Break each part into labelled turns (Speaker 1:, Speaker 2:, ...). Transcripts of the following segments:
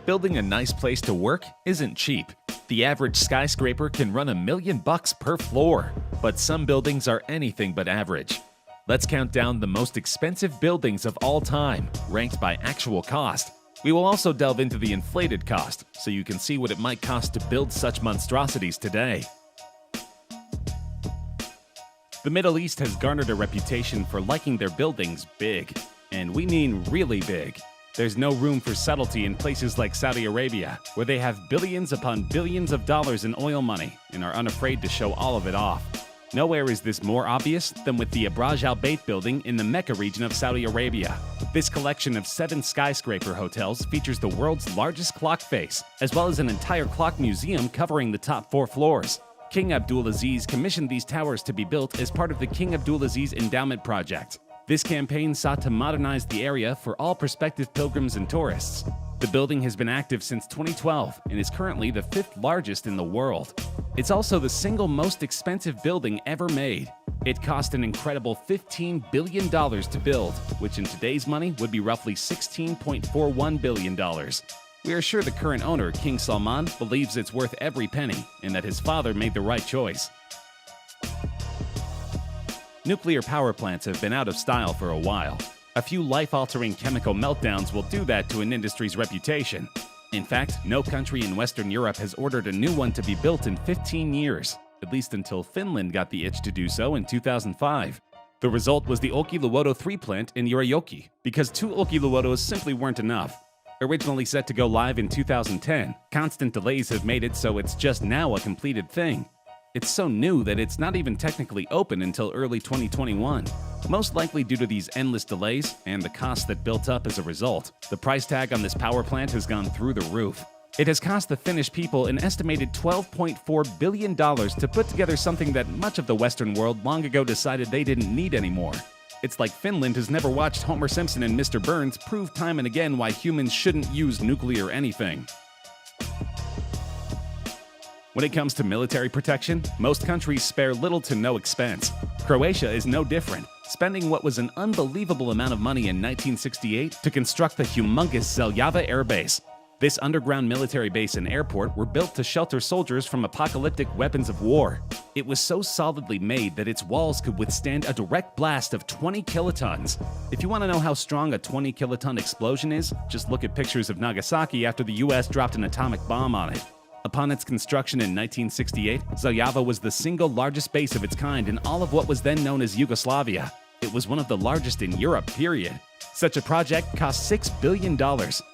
Speaker 1: Building a nice place to work isn't cheap. The average skyscraper can run $1 million per floor, but some buildings are anything but average. Let's count down the most expensive buildings of all time, ranked by actual cost. We will also delve into the inflated cost, so you can see what it might cost to build such monstrosities today. The Middle East has garnered a reputation for liking their buildings big, and we mean really big. There's no room for subtlety in places like Saudi Arabia, where they have billions upon billions of dollars in oil money and are unafraid to show all of it off. Nowhere is this more obvious than with the Abraj Al Bait building in the Mecca region of Saudi Arabia. This collection of 7 skyscraper hotels features the world's largest clock face, as well as an entire clock museum covering the top 4 floors. King Abdulaziz commissioned these towers to be built as part of the King Abdulaziz Endowment Project. This campaign sought to modernize the area for all prospective pilgrims and tourists. The building has been active since 2012 and is currently the 5th largest in the world. It's also the single most expensive building ever made. It cost an incredible $15 billion to build, which in today's money would be roughly $16.41 billion. We are sure the current owner, King Salman, believes it's worth every penny and that his father made the right choice. Nuclear power plants have been out of style for a while. A few life-altering chemical meltdowns will do that to an industry's reputation. In fact, no country in Western Europe has ordered a new one to be built in 15 years, at least until Finland got the itch to do so in 2005. The result was the Olkiluoto 3 plant in Urajoki, because 2 Olkiluotos simply weren't enough. Originally set to go live in 2010, constant delays have made it so it's just now a completed thing. It's so new that it's not even technically open until early 2021. Most likely due to these endless delays and the costs that built up as a result, the price tag on this power plant has gone through the roof. It has cost the Finnish people an estimated $12.4 billion to put together something that much of the Western world long ago decided they didn't need anymore. It's like Finland has never watched Homer Simpson and Mr. Burns prove time and again why humans shouldn't use nuclear anything. When it comes to military protection, most countries spare little to no expense. Croatia is no different, spending what was an unbelievable amount of money in 1968 to construct the humongous Zeljava Air Base. This underground military base and airport were built to shelter soldiers from apocalyptic weapons of war. It was so solidly made that its walls could withstand a direct blast of 20 kilotons. If you want to know how strong a 20 kiloton explosion is, just look at pictures of Nagasaki after the US dropped an atomic bomb on it. Upon its construction in 1968, Zeljava was the single largest base of its kind in all of what was then known as Yugoslavia. It was one of the largest in Europe, period. Such a project cost $6 billion,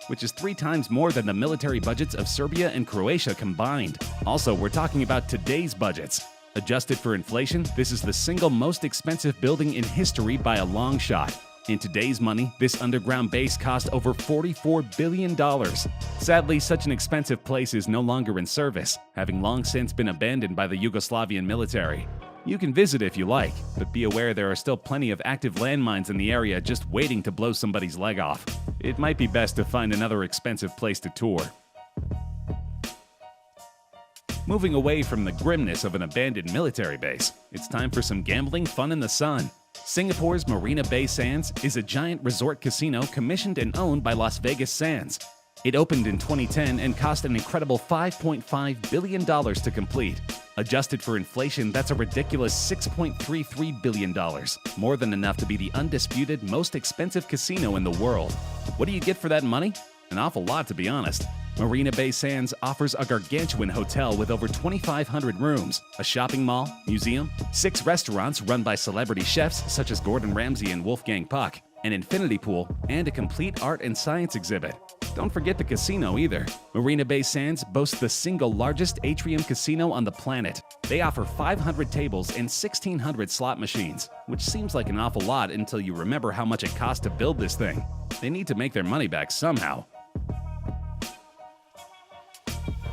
Speaker 1: which is 3 times more than the military budgets of Serbia and Croatia combined. Also, we're talking about today's budgets. Adjusted for inflation, this is the single most expensive building in history by a long shot. In today's money, this underground base cost over $44 billion. Sadly, such an expensive place is no longer in service, having long since been abandoned by the Yugoslavian military. You can visit if you like, but be aware there are still plenty of active landmines in the area just waiting to blow somebody's leg off. It might be best to find another expensive place to tour. Moving away from the grimness of an abandoned military base, it's time for some gambling fun in the sun. Singapore's Marina Bay Sands is a giant resort casino commissioned and owned by Las Vegas Sands. It opened in 2010 and cost an incredible $5.5 billion to complete. Adjusted for inflation, that's a ridiculous $6.33 billion, more than enough to be the undisputed most expensive casino in the world. What do you get for that money? An awful lot, to be honest. Marina Bay Sands offers a gargantuan hotel with over 2,500 rooms, a shopping mall, museum, 6 restaurants run by celebrity chefs such as Gordon Ramsay and Wolfgang Puck, an infinity pool, and a complete art and science exhibit. Don't forget the casino either. Marina Bay Sands boasts the single largest atrium casino on the planet. They offer 500 tables and 1,600 slot machines, which seems like an awful lot until you remember how much it cost to build this thing. They need to make their money back somehow.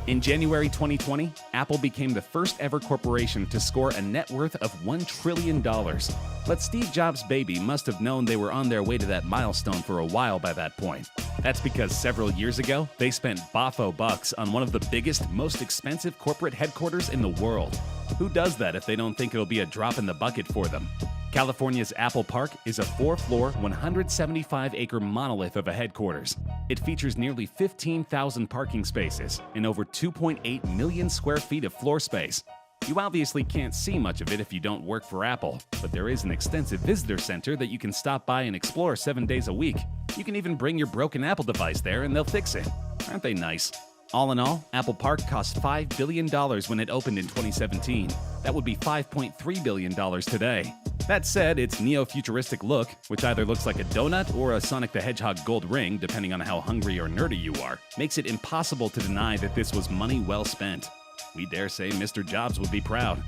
Speaker 1: In January 2020, Apple became the first ever corporation to score a net worth of $1 trillion. But Steve Jobs' baby must have known they were on their way to that milestone for a while by that point. That's because several years ago, they spent boffo bucks on one of the biggest, most expensive corporate headquarters in the world. Who does that if they don't think it'll be a drop in the bucket for them? California's Apple Park is a 4-floor, 175-acre monolith of a headquarters. It features nearly 15,000 parking spaces and over 2.8 million square feet of floor space. You obviously can't see much of it if you don't work for Apple, but there is an extensive visitor center that you can stop by and explore 7 days a week. You can even bring your broken Apple device there and they'll fix it. Aren't they nice? All in all, Apple Park cost $5 billion when it opened in 2017. That would be $5.3 billion today. That said, its neo-futuristic look, which either looks like a donut or a Sonic the Hedgehog gold ring, depending on how hungry or nerdy you are, makes it impossible to deny that this was money well spent. We dare say Mr. Jobs would be proud.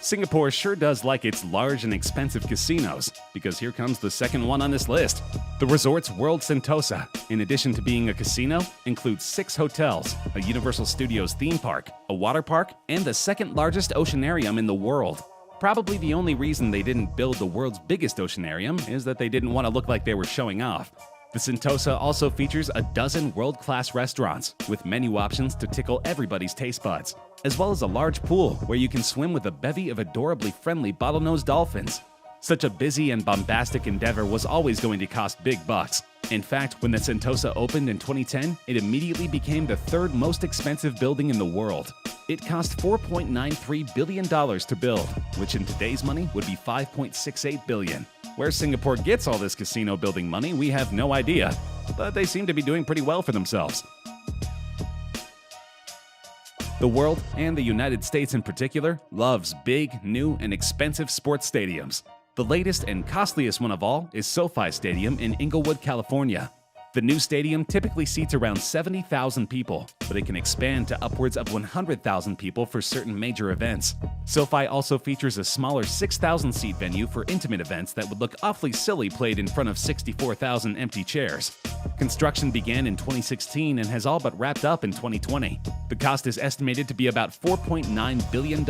Speaker 1: Singapore sure does like its large and expensive casinos, because here comes the second one on this list. The resort's World Sentosa, in addition to being a casino, includes 6 hotels, a Universal Studios theme park, a water park, and the second largest oceanarium in the world. Probably the only reason they didn't build the world's biggest oceanarium is that they didn't want to look like they were showing off. The Sentosa also features a dozen world-class restaurants with menu options to tickle everybody's taste buds, as well as a large pool where you can swim with a bevy of adorably friendly bottlenose dolphins. Such a busy and bombastic endeavor was always going to cost big bucks. In fact, when the Sentosa opened in 2010, it immediately became the 3rd most expensive building in the world. It cost $4.93 billion to build, which in today's money would be $5.68 billion. Where Singapore gets all this casino building money, we have no idea, but they seem to be doing pretty well for themselves. The world, and the United States in particular, loves big, new, and expensive sports stadiums. The latest and costliest one of all is SoFi Stadium in Inglewood, California. The new stadium typically seats around 70,000 people, but it can expand to upwards of 100,000 people for certain major events. SoFi also features a smaller 6,000-seat venue for intimate events that would look awfully silly played in front of 64,000 empty chairs. Construction began in 2016 and has all but wrapped up in 2020. The cost is estimated to be about $4.9 billion.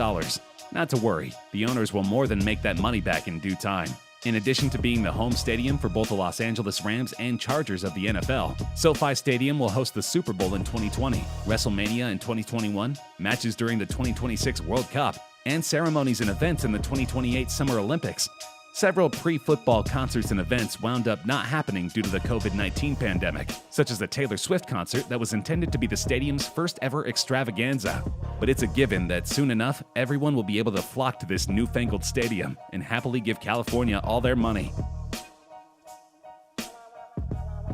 Speaker 1: Not to worry, the owners will more than make that money back in due time. In addition to being the home stadium for both the Los Angeles Rams and Chargers of the NFL, SoFi Stadium will host the Super Bowl in 2020, WrestleMania in 2021, matches during the 2026 World Cup, and ceremonies and events in the 2028 Summer Olympics. Several pre-football concerts and events wound up not happening due to the COVID-19 pandemic, such as the Taylor Swift concert that was intended to be the stadium's first ever extravaganza. But it's a given that soon enough, everyone will be able to flock to this newfangled stadium and happily give California all their money.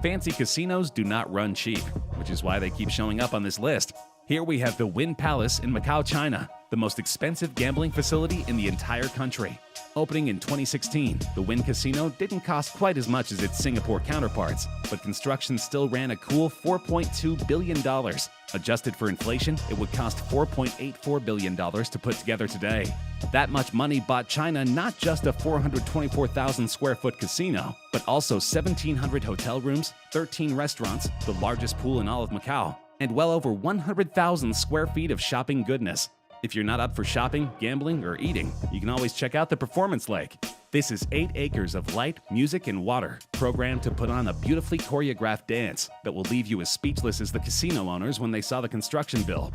Speaker 1: Fancy casinos do not run cheap, which is why they keep showing up on this list. Here we have the Wynn Palace in Macau, China, the most expensive gambling facility in the entire country. Opening in 2016, the Wynn Casino didn't cost quite as much as its Singapore counterparts, but construction still ran a cool $4.2 billion. Adjusted for inflation, it would cost $4.84 billion to put together today. That much money bought China not just a 424,000 square foot casino, but also 1,700 hotel rooms, 13 restaurants, the largest pool in all of Macau, and well over 100,000 square feet of shopping goodness. If you're not up for shopping, gambling, or eating, you can always check out the Performance Lake. This is 8 acres of light, music, and water, programmed to put on a beautifully choreographed dance that will leave you as speechless as the casino owners when they saw the construction bill.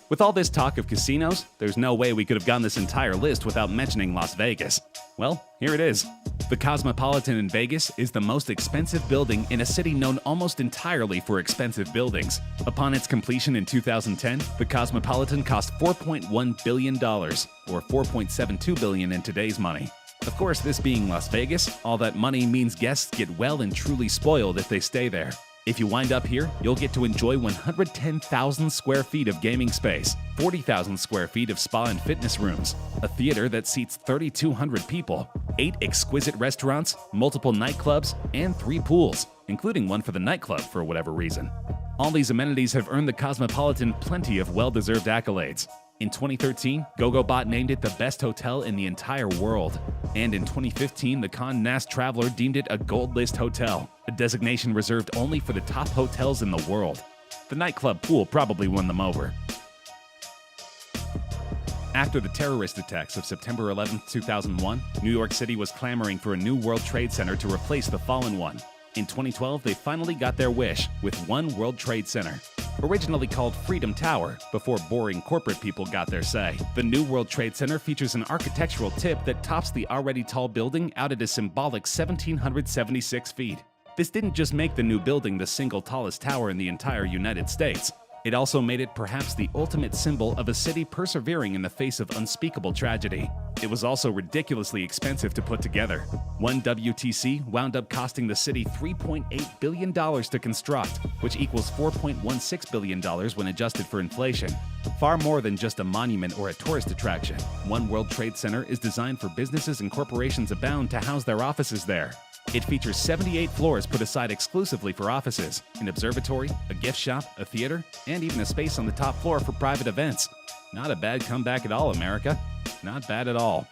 Speaker 1: With all this talk of casinos, there's no way we could have gone this entire list without mentioning Las Vegas. Well, here it is. The Cosmopolitan in Vegas is the most expensive building in a city known almost entirely for expensive buildings. Upon its completion in 2010, the Cosmopolitan cost $4.1 billion, or $4.72 billion in today's money. Of course, this being Las Vegas, all that money means guests get well and truly spoiled if they stay there. If you wind up here, you'll get to enjoy 110,000 square feet of gaming space, 40,000 square feet of spa and fitness rooms, a theater that seats 3,200 people, 8 exquisite restaurants, multiple nightclubs, and 3 pools, including one for the nightclub for whatever reason. All these amenities have earned the Cosmopolitan plenty of well-deserved accolades. In 2013, GoGoBot named it the best hotel in the entire world. And in 2015, the Condé Nast Traveler deemed it a Gold List hotel, a designation reserved only for the top hotels in the world. The nightclub pool probably won them over. After the terrorist attacks of September 11, 2001, New York City was clamoring for a new World Trade Center to replace the fallen one. In 2012, they finally got their wish with One World Trade Center. Originally called Freedom Tower, before boring corporate people got their say, the new World Trade Center features an architectural tip that tops the already tall building out at a symbolic 1,776 feet. This didn't just make the new building the single tallest tower in the entire United States. It also made it perhaps the ultimate symbol of a city persevering in the face of unspeakable tragedy. It was also ridiculously expensive to put together. One WTC wound up costing the city $3.8 billion to construct, which equals $4.16 billion when adjusted for inflation. Far more than just a monument or a tourist attraction, One World Trade Center is designed for businesses and corporations abound to house their offices there. It features 78 floors put aside exclusively for offices, an observatory, a gift shop, a theater, and even a space on the top floor for private events. Not a bad comeback at all, America. Not bad at all.